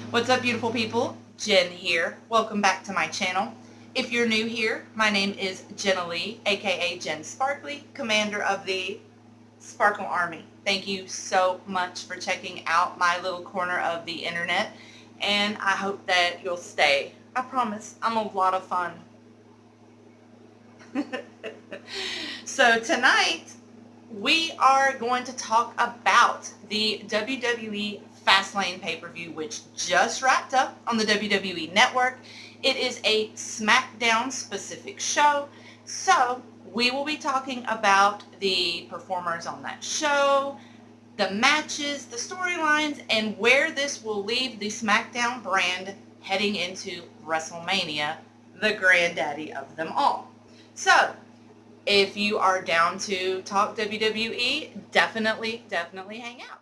What's up, beautiful people? Jen here. Welcome back to my channel. If you're new here, my name is Jenna Lee, aka Jen Sparkly, commander of the Sparkle Army. Thank you so much for checking out my little corner of the internet, and I hope that you'll stay. I promise, I'm a lot of fun. So tonight, we are going to talk about the WWE Fastlane pay-per-view, which just wrapped up on the WWE Network. It is a SmackDown specific show, so we will be talking about the performers on that show, the matches, the storylines, and where this will leave the SmackDown brand heading into WrestleMania, the granddaddy of them all. So, if you are down to talk WWE, definitely hang out.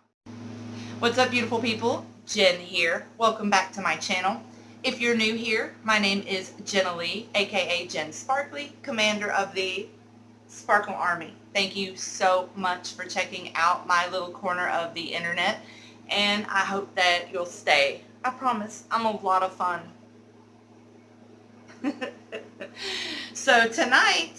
What's up, beautiful people? Jen here. Welcome back to my channel. If you're new here, my name is Jenna Lee, aka Jen Sparkly, commander of the Sparkle Army. Thank you so much for checking out my little corner of the internet, and I hope that you'll stay. I promise, I'm a lot of fun. So tonight,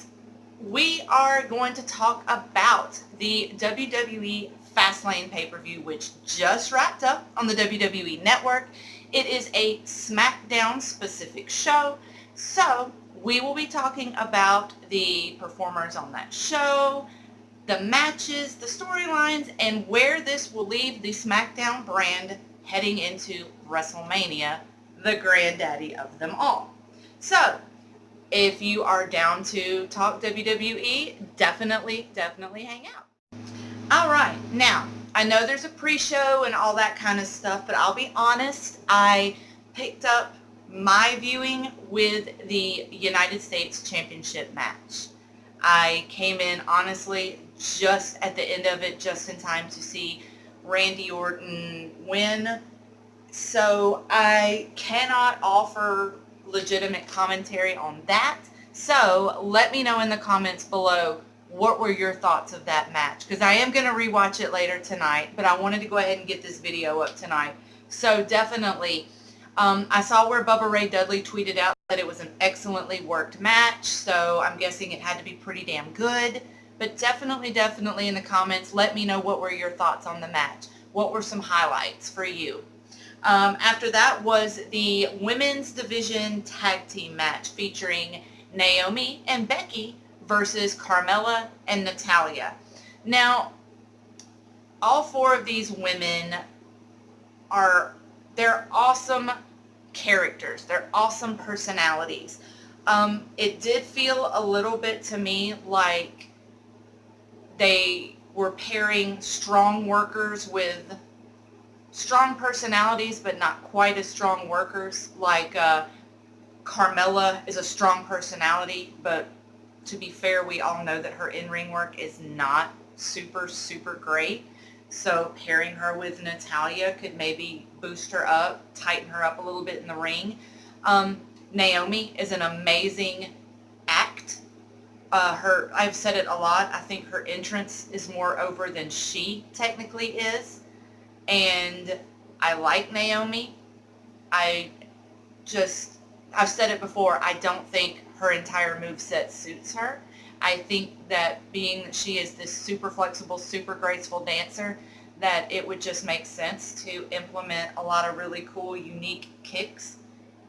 we are going to talk about the WWE Fastlane pay-per-view, which just wrapped up on the WWE Network. It is a SmackDown specific show, so we will be talking about the performers on that show, the matches, the storylines, and where this will leave the SmackDown brand heading into WrestleMania, the granddaddy of them all. So, if you are down to talk WWE, definitely hang out. All right, now, I know there's a pre-show and all that kind of stuff, but I'll be honest, I picked up my viewing with the United States Championship match. I came in, honestly, just at the end of it, just in time to see Randy Orton win. So I cannot offer legitimate commentary on that. So let me know in the comments below what were your thoughts of that match, because I am going to rewatch it later tonight, but I wanted to go ahead and get this video up tonight. So definitely, I saw where Bubba Ray Dudley tweeted out that it was an excellently worked match, so I'm guessing it had to be pretty damn good. But definitely in the comments, let me know what were your thoughts on the match. What were some highlights for you? After that was the women's division tag team match featuring Naomi and Becky versus Carmella and Natalya. Now, all four of these women they're awesome characters. They're awesome personalities. It did feel a little bit to me like they were pairing strong workers with strong personalities, but not quite as strong workers. Like Carmella is a strong personality, but to be fair, we all know that her in-ring work is not super great. So pairing her with Natalya could maybe boost her up, tighten her up a little bit in the ring. Naomi is an amazing act. I've said it a lot, I think her entrance is more over than she technically is. And I like Naomi. I've said it before, I don't think her entire moveset suits her. I think that being that she is this super flexible, super graceful dancer, that it would just make sense to implement a lot of really cool, unique kicks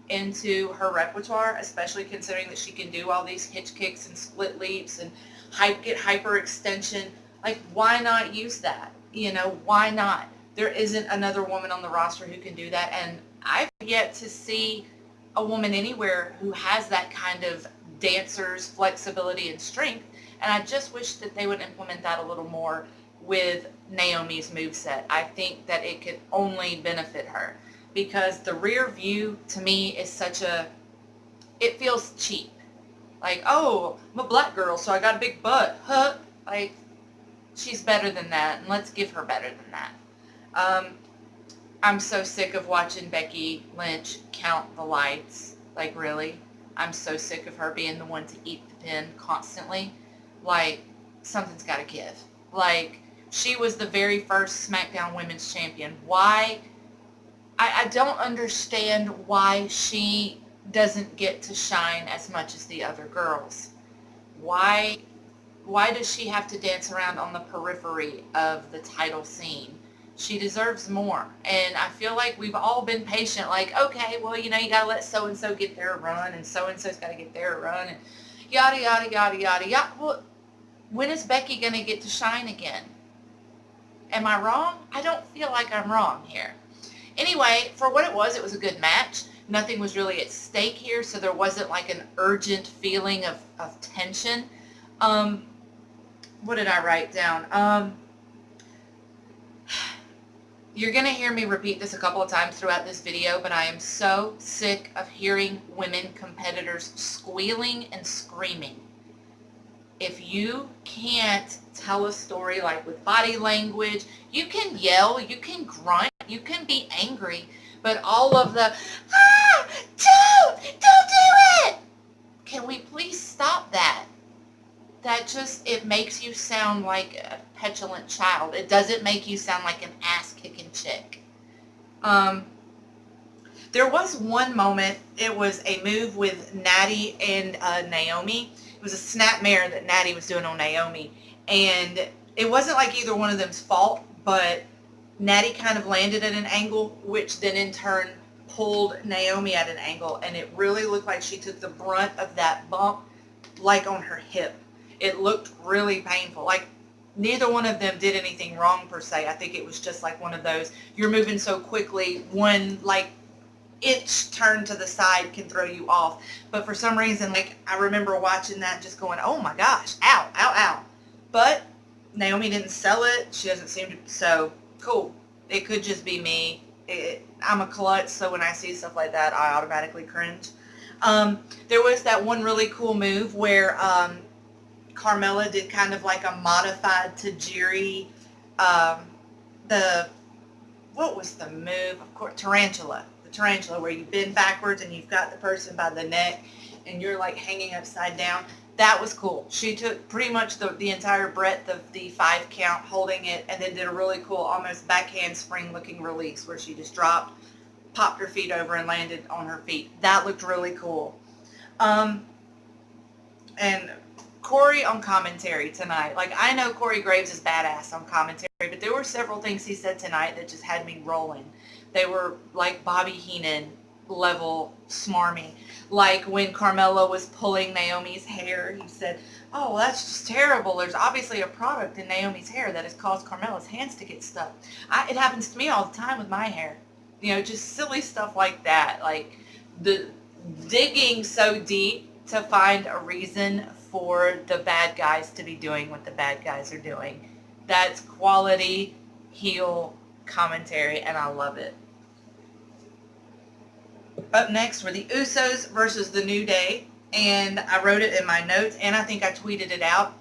into her repertoire, especially considering that she can do all these hitch kicks and split leaps and get hyper extension. Like, why not use that? You know, why not? There isn't another woman on the roster who can do that, and I've yet to see a woman anywhere who has that kind of dancer's flexibility and strength, and I just wish that they would implement that a little more with Naomi's moveset. I think that it could only benefit her, because the rear view to me is it feels cheap. Like, oh, I'm a black girl, so I got a big butt. Huh? Like, she's better than that, and let's give her better than that. I'm so sick of watching Becky Lynch count the lights. Like, really? I'm so sick of her being the one to eat the pin constantly. Like, something's got to give. Like, she was the very first SmackDown Women's Champion. Why I don't understand why she doesn't get to shine as much as the other girls. Why why does she have to dance around on the periphery of the title scene? She deserves more. And I feel like we've all been patient, like, okay, well, you know, you gotta let so and so get their run, and so and so's gotta get their run, and yada yada yada yada yada. Well, when is Becky gonna get to shine again? Am I wrong? I don't feel like I'm wrong here. Anyway, for what it was a good match. Nothing was really at stake here, so there wasn't like an urgent feeling of tension. Um, what did I write down? You're going to hear me repeat this a couple of times throughout this video, but I am so sick of hearing women competitors squealing and screaming. If you can't tell a story like with body language, you can yell, you can grunt, you can be angry, but all of the, don't do it! Can we please stop that? That just, it makes you sound like a petulant child. It doesn't make you sound like an ass-kicking chick. There was one moment, it was a move with Natty and Naomi. It was a snapmare that Natty was doing on Naomi. And it wasn't like either one of them's fault, but Natty kind of landed at an angle, which then in turn pulled Naomi at an angle. And it really looked like she took the brunt of that bump, like on her hip. It looked really painful. Like, neither one of them did anything wrong per se. I think it was just like one of those, you're moving so quickly, one like inch turn to the side can throw you off. But for some reason, like, I remember watching that just going, oh my gosh, ow, ow, ow. But Naomi didn't sell it. She doesn't seem to, so cool. It could just be me. I'm a klutz, so when I see stuff like that, I automatically cringe. There was that one really cool move where Carmella did kind of like a modified Tajiri, what was the move? Of course, Tarantula. The Tarantula, where you bend backwards and you've got the person by the neck and you're like hanging upside down. That was cool. She took pretty much the entire breadth of the 5 count, holding it, and then did a really cool almost backhand spring looking release where she just dropped, popped her feet over and landed on her feet. That looked really cool. And Corey on commentary tonight. Like, I know Corey Graves is badass on commentary, but there were several things he said tonight that just had me rolling. They were like Bobby Heenan level smarmy. Like when Carmella was pulling Naomi's hair, he said, oh, well, that's just terrible. There's obviously a product in Naomi's hair that has caused Carmella's hands to get stuck. It happens to me all the time with my hair. You know, just silly stuff like that. Like the digging so deep to find a reason for the bad guys to be doing what the bad guys are doing. That's quality heel commentary, and I love it. Up next were the Usos versus the New Day, and I wrote it in my notes, and I think I tweeted it out.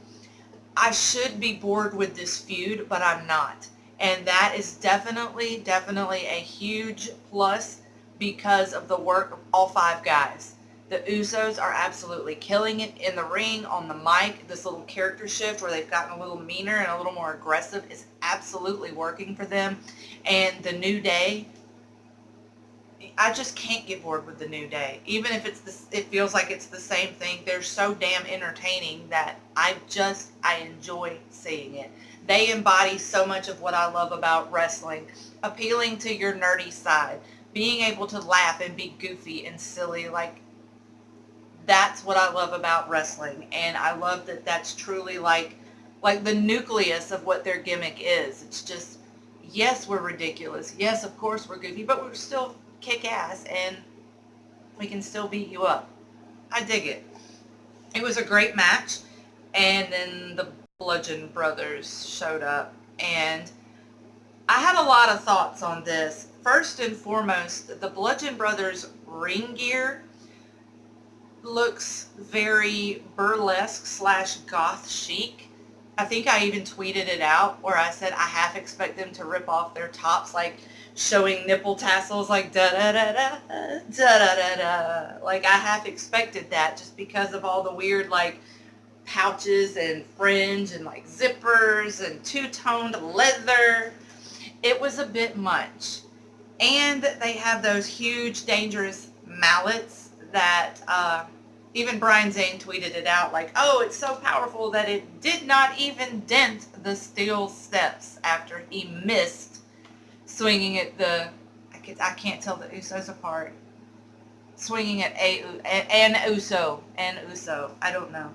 I should be bored with this feud, but I'm not. And that is definitely a huge plus because of the work of all 5 guys. The Usos are absolutely killing it in the ring, on the mic. This little character shift where they've gotten a little meaner and a little more aggressive is absolutely working for them. And the New Day, I just can't get bored with the New Day. Even if it feels like it's the same thing, they're so damn entertaining that I enjoy seeing it. They embody so much of what I love about wrestling. Appealing to your nerdy side. Being able to laugh and be goofy and silly, like, that's what I love about wrestling, and I love that that's truly like the nucleus of what their gimmick is. It's just, yes, we're ridiculous. Yes, of course we're goofy, but we're still kick ass, and we can still beat you up. I dig it. It was a great match, and then the Bludgeon Brothers showed up, and I had a lot of thoughts on this. First and foremost, the Bludgeon Brothers ring gear looks very burlesque / goth chic. I think I even tweeted it out where I said I half expect them to rip off their tops, like showing nipple tassels, like da da da da da da da da. Like, I half expected that just because of all the weird like pouches and fringe and like zippers and two-toned leather. It was a bit much. And they have those huge, dangerous mallets that even Brian Zane tweeted it out like, oh, it's so powerful that it did not even dent the steel steps after he missed swinging at I can't tell the Usos apart. Swinging at an Uso. I don't know.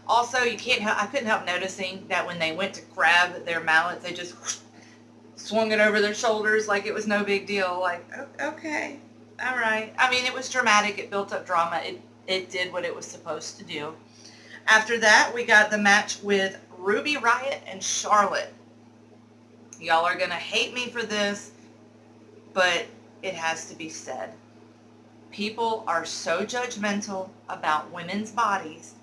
Also, I couldn't help noticing that when they went to grab their mallets, they just swung it over their shoulders like it was no big deal. Like, okay, all right. I mean, it was dramatic. It built up drama. It did what it was supposed to do. After that, we got the match with Ruby Riott and Charlotte. Y'all are going to hate me for this, but it has to be said. People are so judgmental about women's bodies.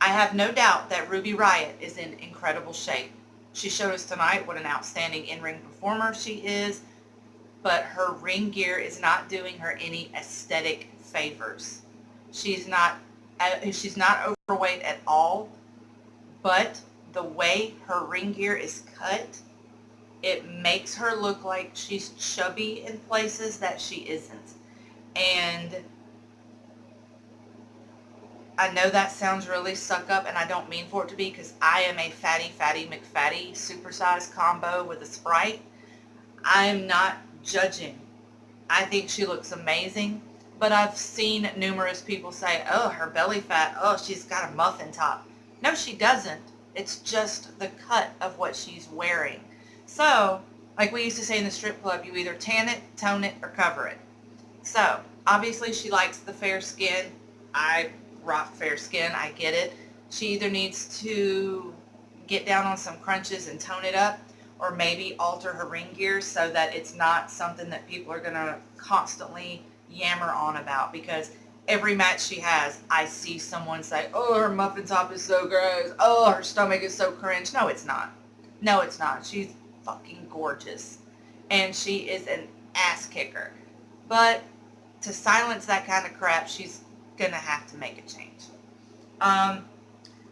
I have no doubt that Ruby Riott is in incredible shape. She showed us tonight what an outstanding in-ring performer she is, but her ring gear is not doing her any aesthetic favors. She's not overweight at all, but the way her ring gear is cut, it makes her look like she's chubby in places that she isn't. And I know that sounds really suck up, and I don't mean for it to be, because I am a fatty McFatty supersized combo with a Sprite. I'm not judging. I think she looks amazing, but I've seen numerous people say, oh, her belly fat, oh, she's got a muffin top. No, she doesn't. It's just the cut of what she's wearing. So, like we used to say in the strip club, you either tan it, tone it, or cover it. So, obviously she likes the fair skin. I rock fair skin, I get it. She either needs to get down on some crunches and tone it up, or maybe alter her ring gear so that it's not something that people are going to constantly yammer on about, because every match she has, I see someone say, oh, her muffin top is so gross, oh, her stomach is so cringe. No, it's not. No, it's not. She's fucking gorgeous, and she is an ass kicker. But to silence that kind of crap, she's gonna have to make a change.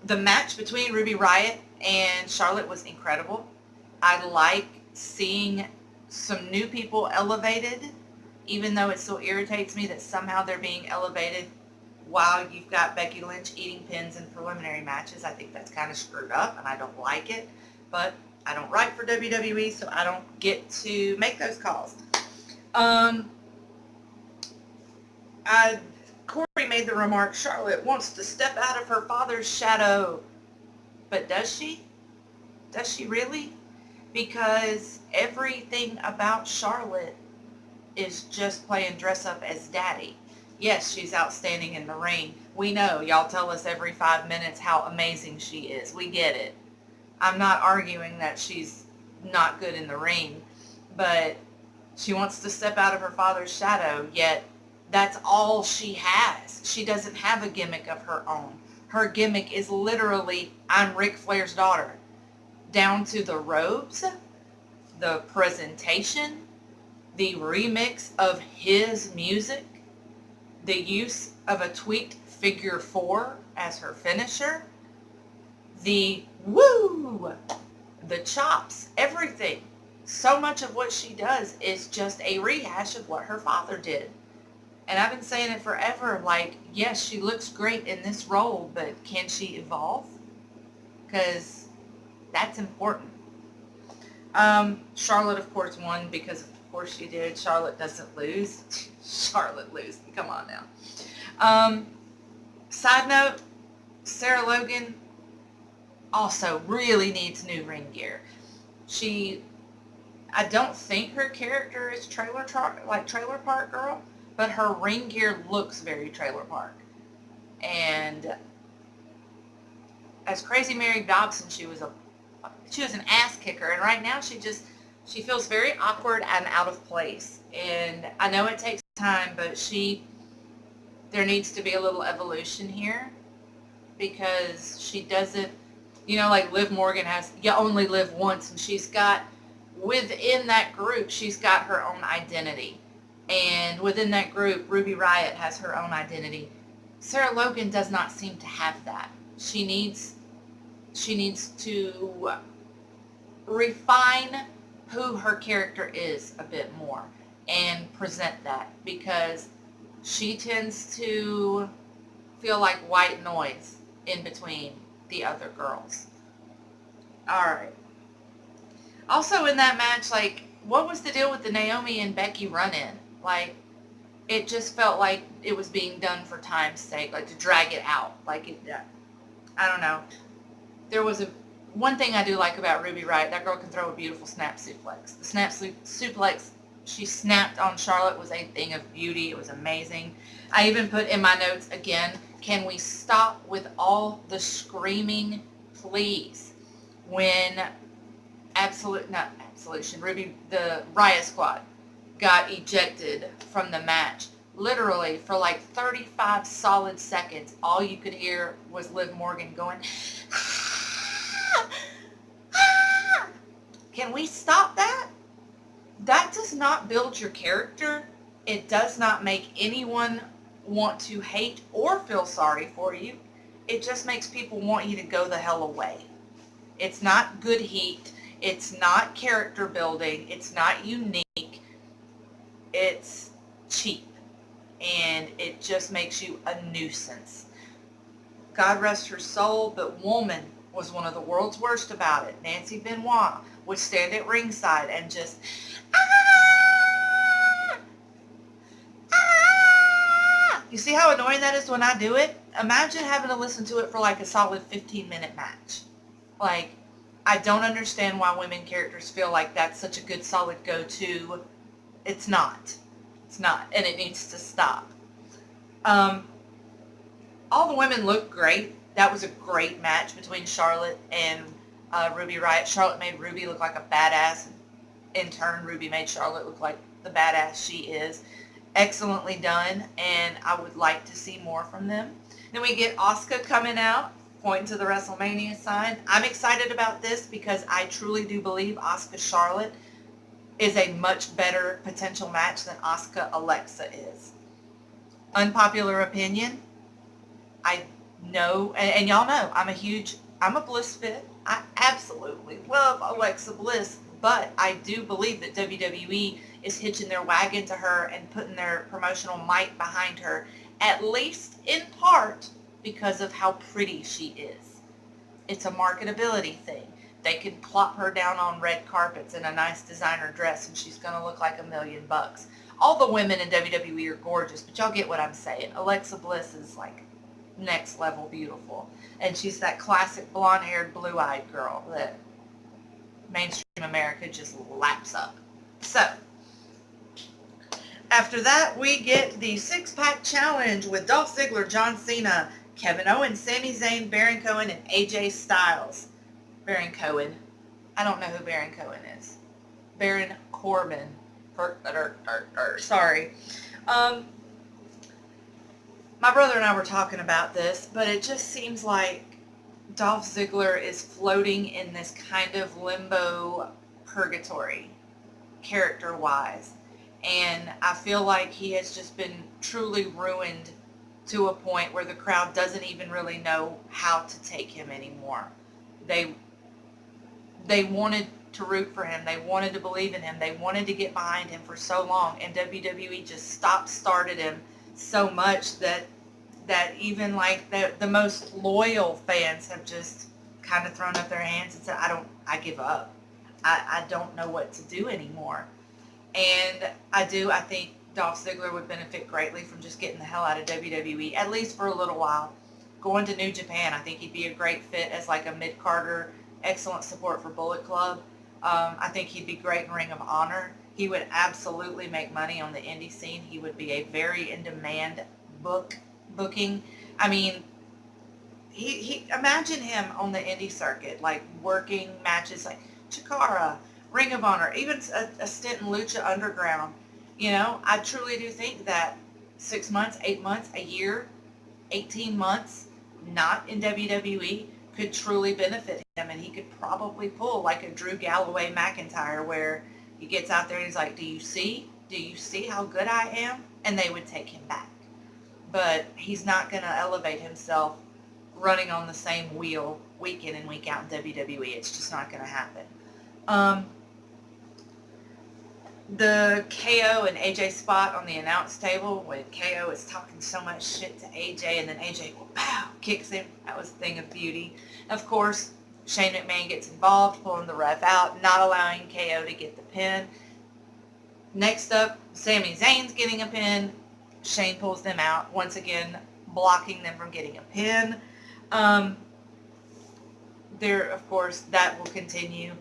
The match between Ruby Riott and Charlotte was incredible. I like seeing some new people elevated, even though it still irritates me that somehow they're being elevated while you've got Becky Lynch eating pins in preliminary matches. I think that's kind of screwed up, and I don't like it. But I don't write for WWE, so I don't get to make those calls. Corey made the remark, Charlotte wants to step out of her father's shadow. But does she? Does she really? Because everything about Charlotte is just playing dress up as daddy. Yes, she's outstanding in the ring. We know. Y'all tell us every 5 minutes how amazing she is. We get it. I'm not arguing that she's not good in the ring, but she wants to step out of her father's shadow, yet that's all she has. She doesn't have a gimmick of her own. Her gimmick is literally, I'm Ric Flair's daughter. Down to the robes, the presentation, the remix of his music, the use of a tweaked figure 4 as her finisher, the woo, the chops, everything. So much of what she does is just a rehash of what her father did. And I've been saying it forever, like, yes, she looks great in this role, but can she evolve? Because that's important. Charlotte, of course, won because, of course, she did. Charlotte doesn't lose. Charlotte loses. Come on now. Side note, Sarah Logan also really needs new ring gear. I don't think her character is Trailer Park Girl, but her ring gear looks very Trailer Park. And as Crazy Mary Dobson, she was an ass kicker, and right now she feels very awkward and out of place. And I know it takes time, but there needs to be a little evolution here, because she doesn't, like Liv Morgan has, you only live once, and she's got, within that group, she's got her own identity. And within that group, Ruby Riott has her own identity. Sarah Logan does not seem to have that. She needs to refine who her character is a bit more. and present that, because she tends to feel like white noise in between the other girls. Alright. Also in that match, like, what was the deal with the Naomi and Becky run-in? Like, it just felt like it was being done for time's sake, like to drag it out. Like, I don't know. There was one thing I do like about Ruby Riott. That girl can throw a beautiful snap suplex. The snap suplex she snapped on Charlotte was a thing of beauty. It was amazing. I even put in my notes again, can we stop with all the screaming, please? When Ruby, the Riott Squad, got ejected from the match. Literally, for like 35 solid seconds, all you could hear was Liv Morgan going, can we stop that? That does not build your character. It does not make anyone want to hate or feel sorry for you. It just makes people want you to go the hell away. It's not good heat. It's not character building. It's not unique. It's cheap. And it just makes you a nuisance. God rest her soul, but Woman was one of the world's worst about it. Nancy Benoit would stand at ringside and just, ah! Ah! You see how annoying that is when I do it? Imagine having to listen to it for like a solid 15-minute match. Like, I don't understand why women characters feel like that's such a good solid go-to. It's not. It's not, and it needs to stop. All the women looked great. That was a great match between Charlotte and Ruby Riott. Charlotte made Ruby look like a badass. In turn, Ruby made Charlotte look like the badass she is. Excellently done, and I would like to see more from them. Then we get Asuka coming out, pointing to the WrestleMania sign. I'm excited about this because I truly do believe Asuka Charlotte is a much better potential match than Asuka Alexa is. Unpopular opinion, I know, and y'all know, I'm a Bliss fit. I absolutely love Alexa Bliss, but I do believe that WWE is hitching their wagon to her and putting their promotional might behind her, at least in part because of how pretty she is. It's a marketability thing. They could plop her down on red carpets in a nice designer dress and she's going to look like $1 million. All the women in WWE are gorgeous, but y'all get what I'm saying. Alexa Bliss is like next level beautiful. And she's that classic blonde-haired, blue-eyed girl that mainstream America just laps up. So, after that, we get the six-pack challenge with Dolph Ziggler, John Cena, Kevin Owens, Sami Zayn, Baron Cohen, and AJ Styles. Baron Cohen. I don't know who Baron Cohen is. Baron Corbin. Sorry. My brother and I were talking about this, but it just seems like Dolph Ziggler is floating in this kind of limbo purgatory, character-wise. And I feel like he has just been truly ruined to a point where the crowd doesn't even really know how to take him anymore. They wanted to root for him. They wanted to believe in him. They wanted to get behind him for so long. And WWE just started him so much that even like the most loyal fans have just kind of thrown up their hands and said, I give up. I don't know what to do anymore. And I think Dolph Ziggler would benefit greatly from just getting the hell out of WWE, at least for a little while. Going to New Japan, I think he'd be a great fit as like a mid-carder, excellent support for Bullet Club. I think he'd be great in Ring of Honor. He would absolutely make money on the indie scene. He would be a very in-demand booking. I mean, he imagine him on the indie circuit, like working matches like Chikara, Ring of Honor, even a stint in Lucha Underground. You know, I truly do think that 6 months, 8 months, a year, 18 months, not in WWE could truly benefit him, and he could probably pull like a Drew Galloway McIntyre where he gets out there and he's like, do you see how good I am? And they would take him back. But he's not going to elevate himself running on the same wheel week in and week out in WWE. It's just not going to happen. The KO and AJ spot on the announce table when KO is talking so much shit to AJ and then AJ, pow, kicks him. That was a thing of beauty. Of course, Shane McMahon gets involved, pulling the ref out, not allowing KO to get the pin. Next up, Sami Zayn's getting a pin. Shane pulls them out, once again blocking them from getting a pin. There, of course, that will continue.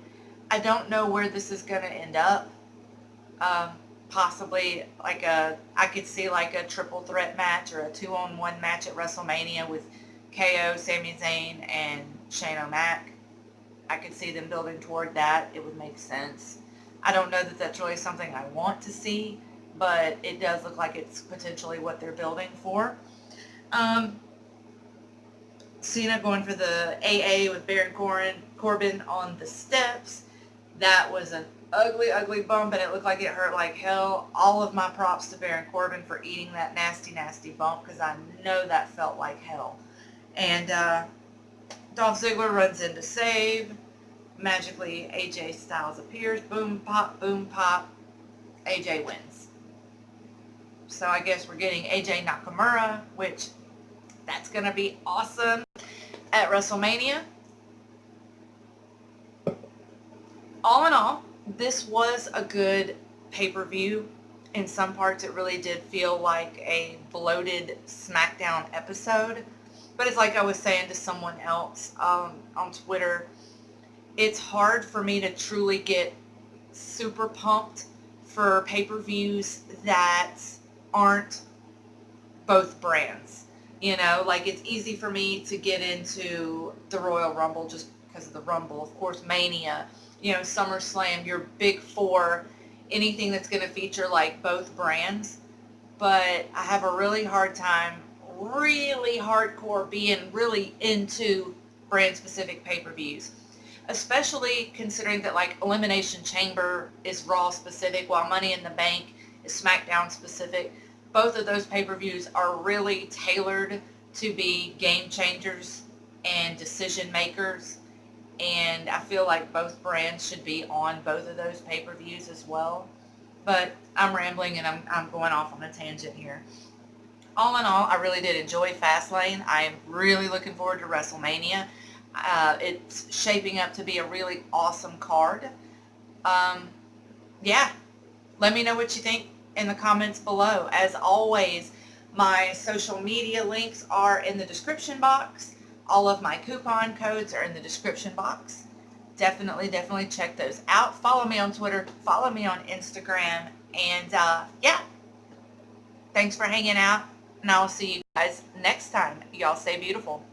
I don't know where this is going to end up. Possibly I could see like a triple threat match or a 2-on-1 match at WrestleMania with KO, Sami Zayn, and Shane O'Mac. I could see them building toward that. It would make sense. I don't know that that's really something I want to see, but it does look like it's potentially what they're building for. Cena going for the AA with Baron Corbin on the steps. That was an ugly, ugly bump, and it looked like it hurt like hell. All of my props to Baron Corbin for eating that nasty, nasty bump, because I know that felt like hell. And Dolph Ziggler runs in to save. Magically, AJ Styles appears. Boom, pop, AJ wins. So I guess we're getting AJ Nakamura, which that's going to be awesome at WrestleMania. All in all, this was a good pay-per-view. In some parts, it really did feel like a bloated SmackDown episode. But it's like I was saying to someone else on Twitter, it's hard for me to truly get super pumped for pay-per-views that aren't both brands. You know, like it's easy for me to get into the Royal Rumble just because of the Rumble. Of course, Mania, you know, SummerSlam, your big four, anything that's going to feature like both brands. But I have a really hard time, really hardcore being really into brand-specific pay-per-views. Especially considering that like Elimination Chamber is Raw specific while Money in the Bank is SmackDown specific. Both of those pay-per-views are really tailored to be game changers and decision makers. And I feel like both brands should be on both of those pay-per-views as well. But I'm rambling and I'm going off on a tangent here. All in all, I really did enjoy Fastlane. I am really looking forward to WrestleMania. It's shaping up to be a really awesome card. Yeah, let me know what you think in the comments below. As always, my social media links are in the description box. All of my coupon codes are in the description box. Definitely check those out. Follow me on Twitter. Follow me on Instagram. And yeah, thanks for hanging out. And I'll see you guys next time. Y'all stay beautiful.